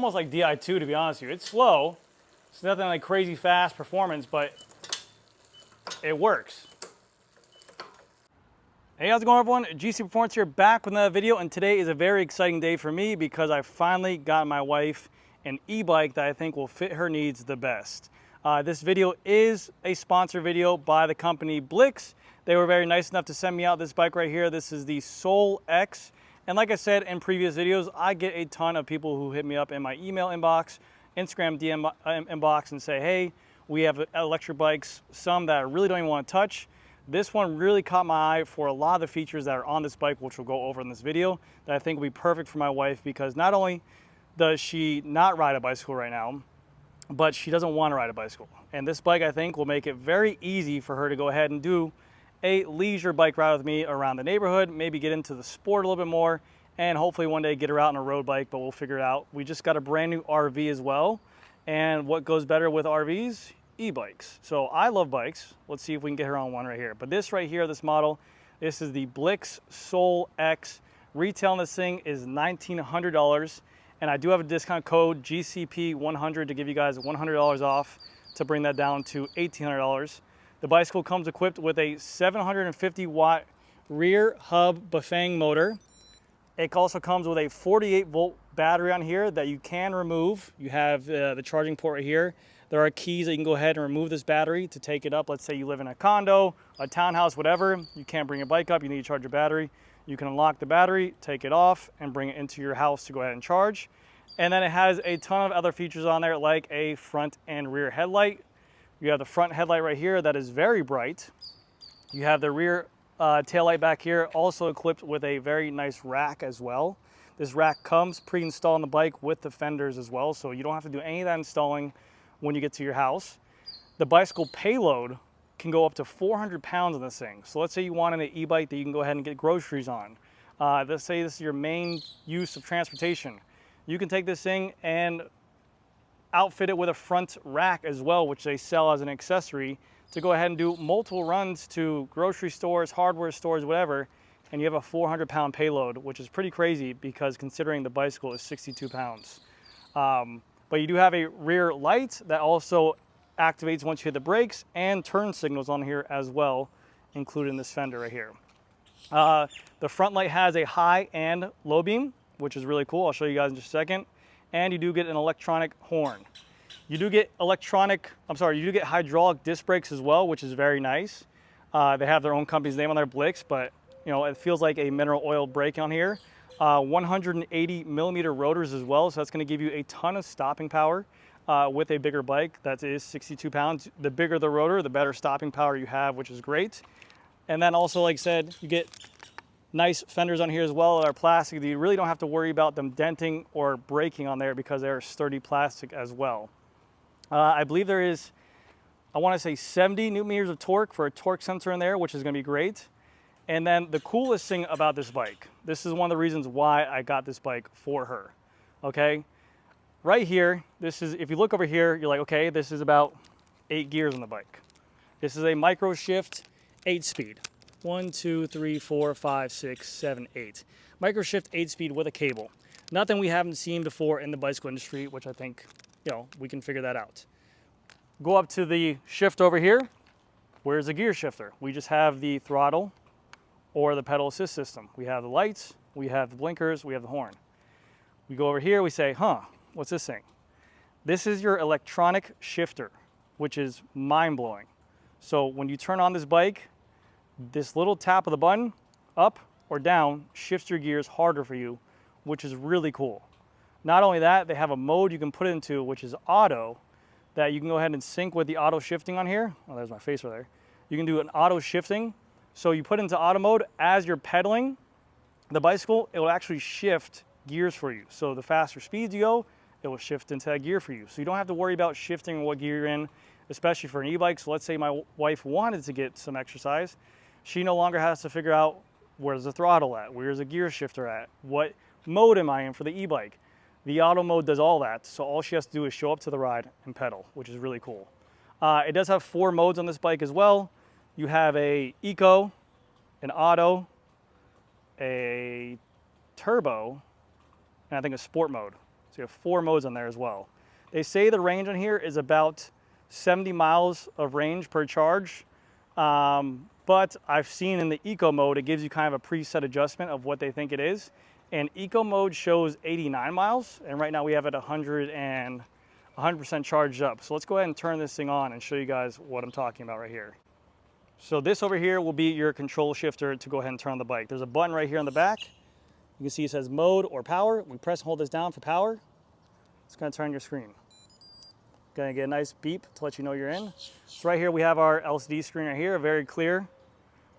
Almost like Di2, to be honest with you. It's slow. It's nothing like crazy fast performance, but it works. Hey, how's it going, everyone? GC Performance here, back with another video, and today is a very exciting day for me because I finally got my wife an e-bike that I think will fit her needs the best. This video is a sponsor video by the company Blix. They were very nice enough to send me out this bike right here. This is the Soul X. And like I said in previous videos, I get a ton of people who hit me up in my email inbox, Instagram DM inbox and say, hey, we have electric bikes, some that I really don't even want to touch. This one really caught my eye for a lot of the features that are on this bike, which we'll go over in this video, that I think will be perfect for my wife because not only does she not ride a bicycle right now, but she doesn't want to ride a bicycle. And this bike, I think, will make it very easy for her to go ahead and do a leisure bike ride with me around the neighborhood, maybe get into the sport a little bit more, and hopefully one day get her out on a road bike, but we'll figure it out. We just got a brand new RV as well. And what goes better with RVs? E-bikes. So I love bikes. Let's see if we can get her on one right here. But this right here, this model, this is the Blix Soul X. Retail on this thing is $1,900. And I do have a discount code GCP100 to give you guys $100 off to bring that down to $1,800. The bicycle comes equipped with a 750 watt rear hub Bafang motor. It also comes with a 48 volt battery on here that you can remove. You have the charging port right here. There are keys that you can go ahead and remove this battery to take it up. Let's say you live in a condo, a townhouse, whatever. You can't bring your bike up, you need to charge your battery. You can unlock the battery, take it off, and bring it into your house to go ahead and charge. And then it has a ton of other features on there, like a front and rear headlight. You have the front headlight right here that is very bright. You have the rear tail light back here, also equipped with a very nice rack as well. This rack comes pre-installed on the bike with the fenders as well, so you don't have to do any of that installing when you get to your house. The bicycle payload can go up to 400 pounds on this thing. So let's say you want an e-bike that you can go ahead and get groceries on. Let's say this is your main use of transportation. You can take this thing and outfit it with a front rack as well, which they sell as an accessory to go ahead and do multiple runs to grocery stores, hardware stores, whatever, and you have a 400 pound payload, which is pretty crazy because considering the bicycle is 62 pounds. But you do have a rear light that also activates once you hit the brakes, and turn signals on here as well, included in this fender right here. The front light has a high and low beam, which is really cool. I'll show you guys in just a second. And you do get an electronic horn. You do get hydraulic disc brakes as well, which is very nice. They have their own company's name on their Blix, but you know, it feels like a mineral oil brake on here. 180 millimeter rotors as well, so that's going to give you a ton of stopping power with a bigger bike that is 62 pounds. The bigger the rotor, the better stopping power you have, which is great. And then also, like I said, you get nice fenders on here as well that are plastic. You really don't have to worry about them denting or breaking on there because they're sturdy plastic as well. I believe there is, I want to say 70 newton meters of torque for a torque sensor in there, which is going to be great. And then the coolest thing about this bike, this is one of the reasons why I got this bike for her, okay? Right here, this is, if you look over here, you're like, okay, this is about 8 gears on the bike. This is a micro shift 8-speed. 1, 2, 3, 4, 5, 6, 7, 8. Micro shift 8-speed with a cable. Nothing we haven't seen before in the bicycle industry, which I think, you know, we can figure that out. Go up to the shift over here. Where's the gear shifter? We just have the throttle or the pedal assist system. We have the lights, we have the blinkers, we have the horn. We go over here, we say, what's this thing? This is your electronic shifter, which is mind-blowing. So when you turn on this bike, this little tap of the button, up or down, shifts your gears harder for you, which is really cool. Not only that, they have a mode you can put it into, which is auto, that you can go ahead and sync with the auto shifting on here. Oh, there's my face right there. You can do an auto shifting. So you put into auto mode, as you're pedaling the bicycle, it will actually shift gears for you. So the faster speeds you go, it will shift into that gear for you. So you don't have to worry about shifting what gear you're in, especially for an e-bike. So let's say my wife wanted to get some exercise. She no longer has to figure out where's the throttle at, where's the gear shifter at, what mode am I in for the e-bike. The auto mode does all that, so all she has to do is show up to the ride and pedal, which is really cool. It does have 4 modes on this bike as well. You have a eco, an auto, a turbo, and I think a sport mode. So you have 4 modes on there as well. They say the range on here is about 70 miles of range per charge. But I've seen in the eco mode, it gives you kind of a preset adjustment of what they think it is. And eco mode shows 89 miles. And right now we have it 100% charged up. So let's go ahead and turn this thing on and show you guys what I'm talking about right here. So this over here will be your control shifter to go ahead and turn on the bike. There's a button right here on the back. You can see it says mode or power. We press and hold this down for power. It's gonna turn your screen. Gonna get a nice beep to let you know you're in. So right here we have our LCD screen right here, very clear.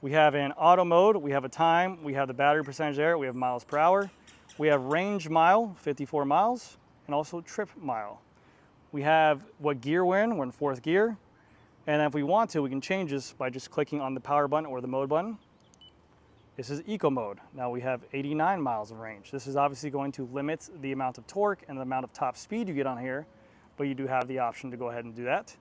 We have an auto mode, we have a time, we have the battery percentage there, we have miles per hour. We have range mile, 54 miles, and also trip mile. We have what gear we're in 4th gear. And if we want to, we can change this by just clicking on the power button or the mode button. This is eco mode. Now we have 89 miles of range. This is obviously going to limit the amount of torque and the amount of top speed you get on here, but you do have the option to go ahead and do that.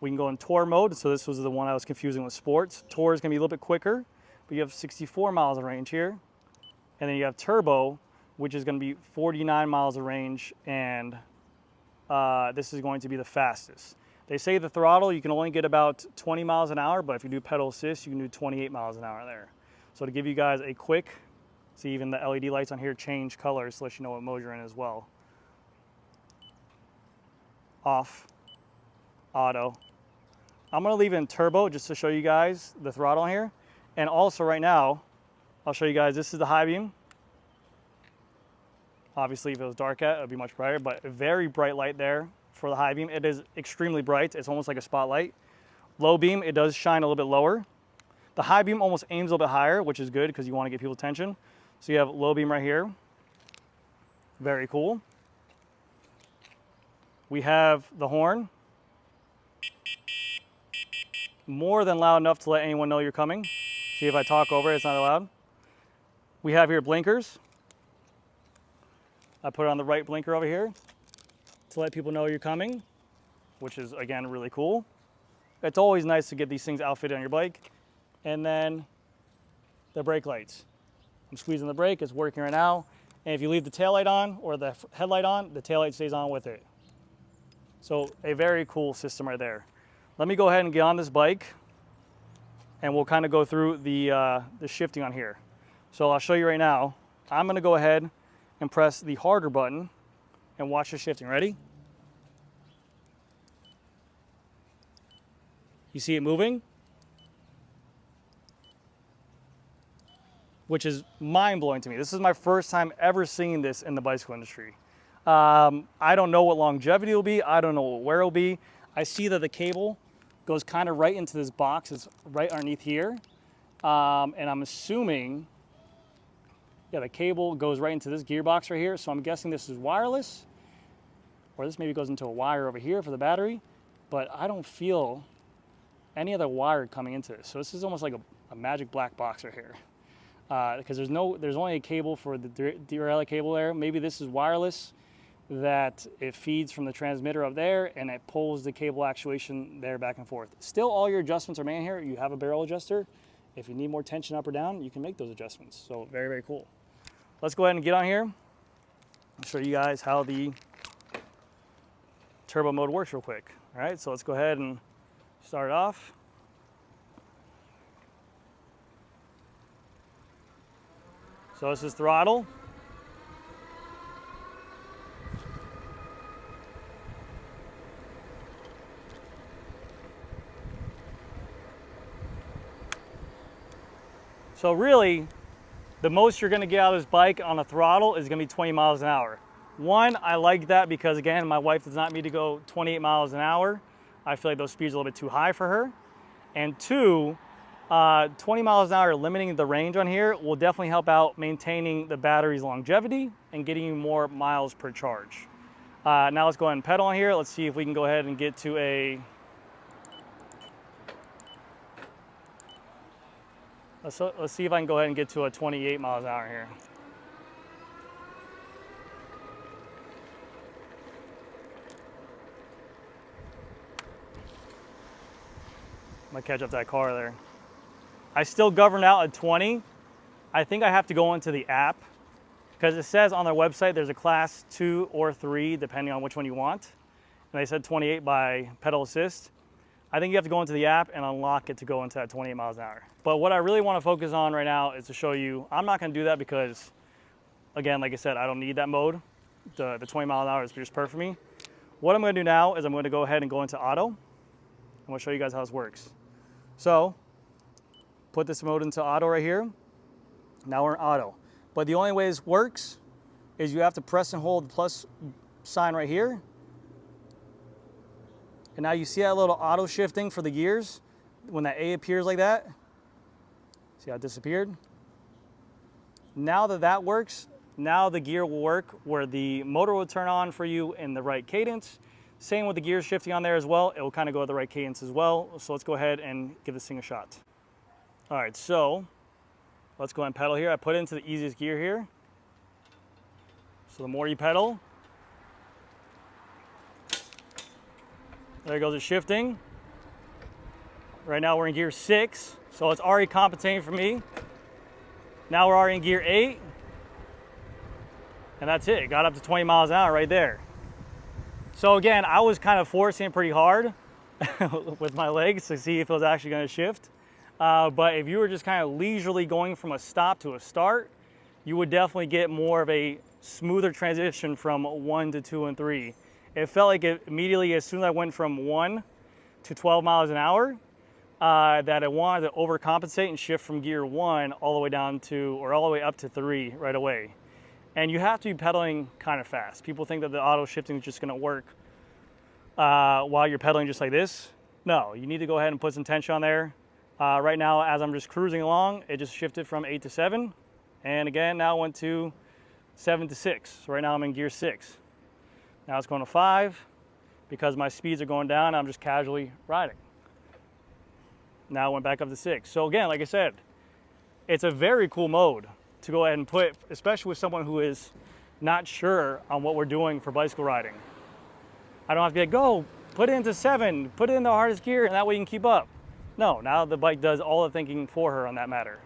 We can go in tour mode. So this was the one I was confusing with sports. Tour is gonna be a little bit quicker, but you have 64 miles of range here. And then you have turbo, which is gonna be 49 miles of range, and this is going to be the fastest. They say the throttle, you can only get about 20 miles an hour, but if you do pedal assist, you can do 28 miles an hour there. So to give you guys a quick, see even the LED lights on here change colors to let you know what mode you're in as well. Off, auto. I'm gonna leave it in turbo just to show you guys the throttle here. And also right now, I'll show you guys, this is the high beam. Obviously if it was dark out, it would be much brighter, but a very bright light there for the high beam. It is extremely bright. It's almost like a spotlight. Low beam, it does shine a little bit lower. The high beam almost aims a little bit higher, which is good because you want to get people's attention. So you have low beam right here. Very cool. We have the horn. More than loud enough to let anyone know you're coming. See if I talk over it, it's not loud. We have here blinkers. I put it on the right blinker over here to let people know you're coming, which is again really cool. It's always nice to get these things outfitted on your bike. And then the brake lights. I'm squeezing the brake, it's working right now. And if you leave the taillight on or the headlight on, the taillight stays on with it. So a very cool system right there. Let me go ahead and get on this bike and we'll kind of go through the shifting on here. So I'll show you right now. I'm gonna go ahead and press the harder button and watch the shifting. Ready? You see it moving? Which is mind-blowing to me. This is my first time ever seeing this in the bicycle industry. I don't know what longevity will be. I don't know what wear will be. I see that the cable goes kind of right into this box. It's right underneath here. And I'm assuming, yeah, the cable goes right into this gearbox right here. So I'm guessing this is wireless, or this maybe goes into a wire over here for the battery, but I don't feel any other wire coming into this. So this is almost like a magic black box right here. Because there's only a cable for the derailleur cable there. Maybe this is wireless, that it feeds from the transmitter up there and it pulls the cable actuation there back and forth. Still, all your adjustments are made here. You have a barrel adjuster. If you need more tension up or down, you can make those adjustments. So very, very cool. Let's go ahead and get on here and show you guys how the turbo mode works real quick. All right, so let's go ahead and start it off. So this is throttle. So really, the most you're gonna get out of this bike on a throttle is gonna be 20 miles an hour. One, I like that because again, my wife does not need to go 28 miles an hour. I feel like those speeds are a little bit too high for her. And two, 20 miles an hour limiting the range on here will definitely help out maintaining the battery's longevity and getting you more miles per charge. Now let's go ahead and pedal on here. Let's see if we can go ahead and get to a, let's see if I can go ahead and get to a 28 miles an hour here. I'm gonna catch up that car there. I still govern out at 20. I think I have to go into the app because it says on their website there's a class 2 or 3 depending on which one you want. And they said 28 by pedal assist. I think you have to go into the app and unlock it to go into that 28 miles an hour. But what I really want to focus on right now is to show you, I'm not going to do that because, again, like I said, I don't need that mode. The 20 mile an hour is just perfect for me. What I'm going to do now is I'm going to go ahead and go into auto. I'm going to show you guys how this works. So, put this mode into auto right here. Now we're in auto. But the only way this works is you have to press and hold the plus sign right here. And now you see that little auto shifting for the gears? When that A appears like that, see how it disappeared? Now that that works, now the gear will work where the motor will turn on for you in the right cadence. Same with the gears shifting on there as well. It will kind of go at the right cadence as well. So let's go ahead and give this thing a shot. All right, so let's go ahead and pedal here. I put it into the easiest gear here. So the more you pedal, there goes the shifting. Right now we're in gear 6, so it's already compensating for me. Now we're already in gear 8, and that's it. It got up to 20 miles an hour right there. So again, I was kind of forcing it pretty hard with my legs to see if it was actually going to shift. But if you were just kind of leisurely going from a stop to a start, you would definitely get more of a smoother transition from 1 to 2 and 3. It felt like it immediately, as soon as I went from 1 to 12 miles an hour, that I wanted to overcompensate and shift from gear 1 all the way down to, or all the way up to 3 right away. And you have to be pedaling kind of fast. People think that the auto shifting is just going to work while you're pedaling just like this. No, you need to go ahead and put some tension on there. Right now, as I'm just cruising along, it just shifted from 8 to 7. And again, now it went to 7 to 6. So right now I'm in gear 6. Now it's going to 5 because my speeds are going down. I'm just casually riding. Now it went back up to 6. So again, like I said, it's a very cool mode to go ahead and put, especially with someone who is not sure on what we're doing for bicycle riding. I don't have to be like, go, put it into 7, put it in the hardest gear, and that way you can keep up. No, now the bike does all the thinking for her on that matter.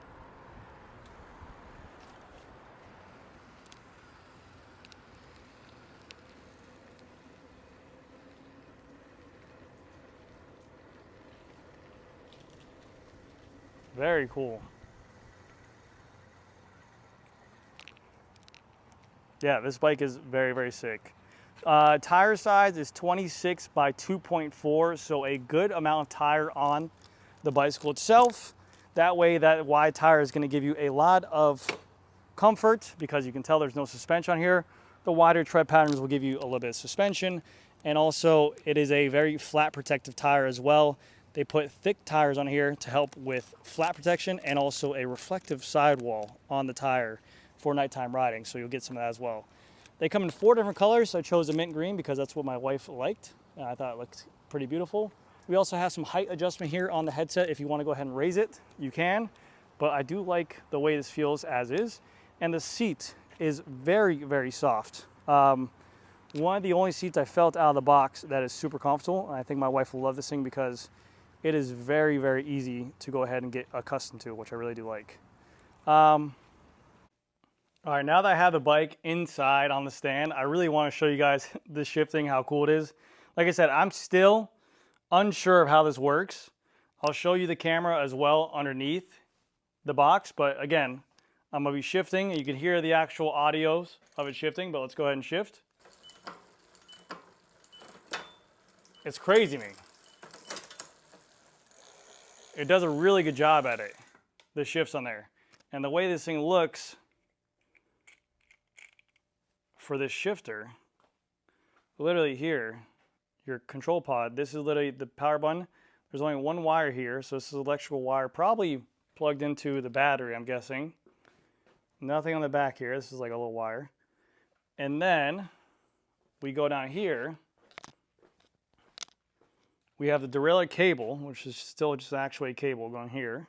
Very cool. Yeah, this bike is very, very sick. Tire size is 26 by 2.4, so a good amount of tire on the bicycle itself. That way, that wide tire is going to give you a lot of comfort because you can tell there's no suspension on here. The wider tread patterns will give you a little bit of suspension, and also it is a very flat protective tire as well. They put thick tires on here to help with flat protection and also a reflective sidewall on the tire for nighttime riding, so you'll get some of that as well. They come in 4 different colors, so I chose a mint green because that's what my wife liked. I thought it looked pretty beautiful. We also have some height adjustment here on the headset. If you want to go ahead and raise it, you can, but I do like the way this feels as is. And the seat is very, very soft. One of the only seats I felt out of the box that is super comfortable, and I think my wife will love this thing because it is very, very easy to go ahead and get accustomed to, which I really do like. All right, now that I have the bike inside on the stand, I really want to show you guys the shifting, how cool it is. Like I said, I'm still unsure of how this works. I'll show you the camera as well underneath the box, but again, I'm gonna be shifting and you can hear the actual audios of it shifting, but let's go ahead and shift. It's crazy to me. It does a really good job at it, the shifts on there. And the way this thing looks for this shifter, literally here, your control pod, this is literally the power button. There's only one wire here, so this is electrical wire, probably plugged into the battery, I'm guessing. Nothing on the back here, this is like a little wire. And then we go down here, we have the derailleur cable, which is still just an actuated cable going here.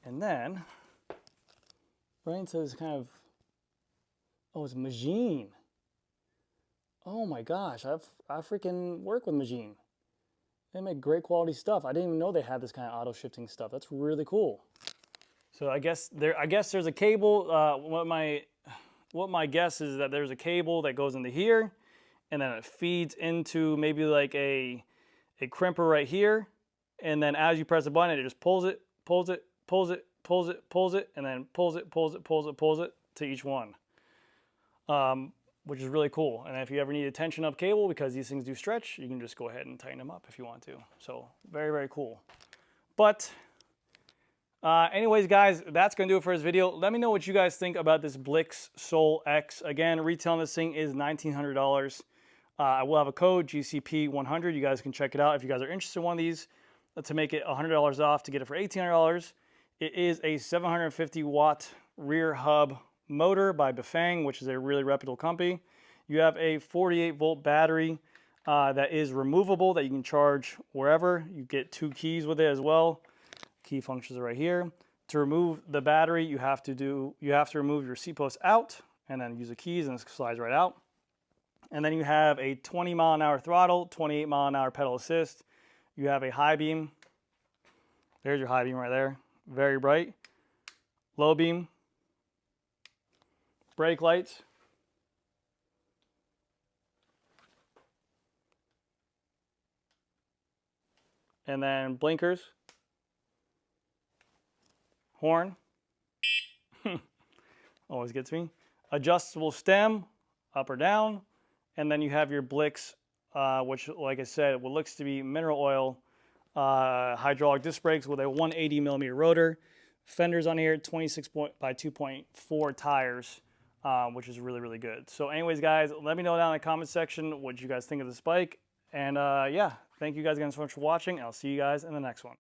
And then, right into this kind of, oh, it's Magine. Oh my gosh, I freaking work with Magine. They make great quality stuff. I didn't even know they had this kind of auto shifting stuff. That's really cool. So I guess there's a cable. What my what my guess is that there's a cable that goes into here, and then it feeds into maybe like a crimper right here, and then as you press the button, it just pulls it, pulls it, pulls it, pulls it, pulls it, and then pulls it, pulls it, pulls it, pulls it to each one, which is really cool. And if you ever need a tension up cable, because these things do stretch, you can just go ahead and tighten them up if you want to. So very, very cool. But anyways, guys, that's going to do it for this video. Let me know what you guys think about this Blix Soul X. Again, retail on this thing is $1,900. I will have a code, GCP100. You guys can check it out if you guys are interested in one of these to make it $100 off to get it for $1,800. It is a 750 watt rear hub motor by Bafang, which is a really reputable company. You have a 48 volt battery that is removable that you can charge wherever. You get 2 keys with it as well. Key functions are right here. To remove the battery, you have to remove your seat post out and then use the keys and it slides right out. And then you have a 20 mile an hour throttle, 28 mile an hour pedal assist. You have a high beam. There's your high beam right there. Very bright. Low beam. Brake lights. And then blinkers. Horn. Always gets me. Adjustable stem, up or down. And then you have your Blix, which, like I said, what looks to be mineral oil hydraulic disc brakes with a 180 millimeter rotor. Fenders on here, 26 by 2.4 tires, which is really, really good. So anyways, guys, let me know down in the comment section what you guys think of this bike. And yeah, thank you guys again so much for watching. I'll see you guys in the next one.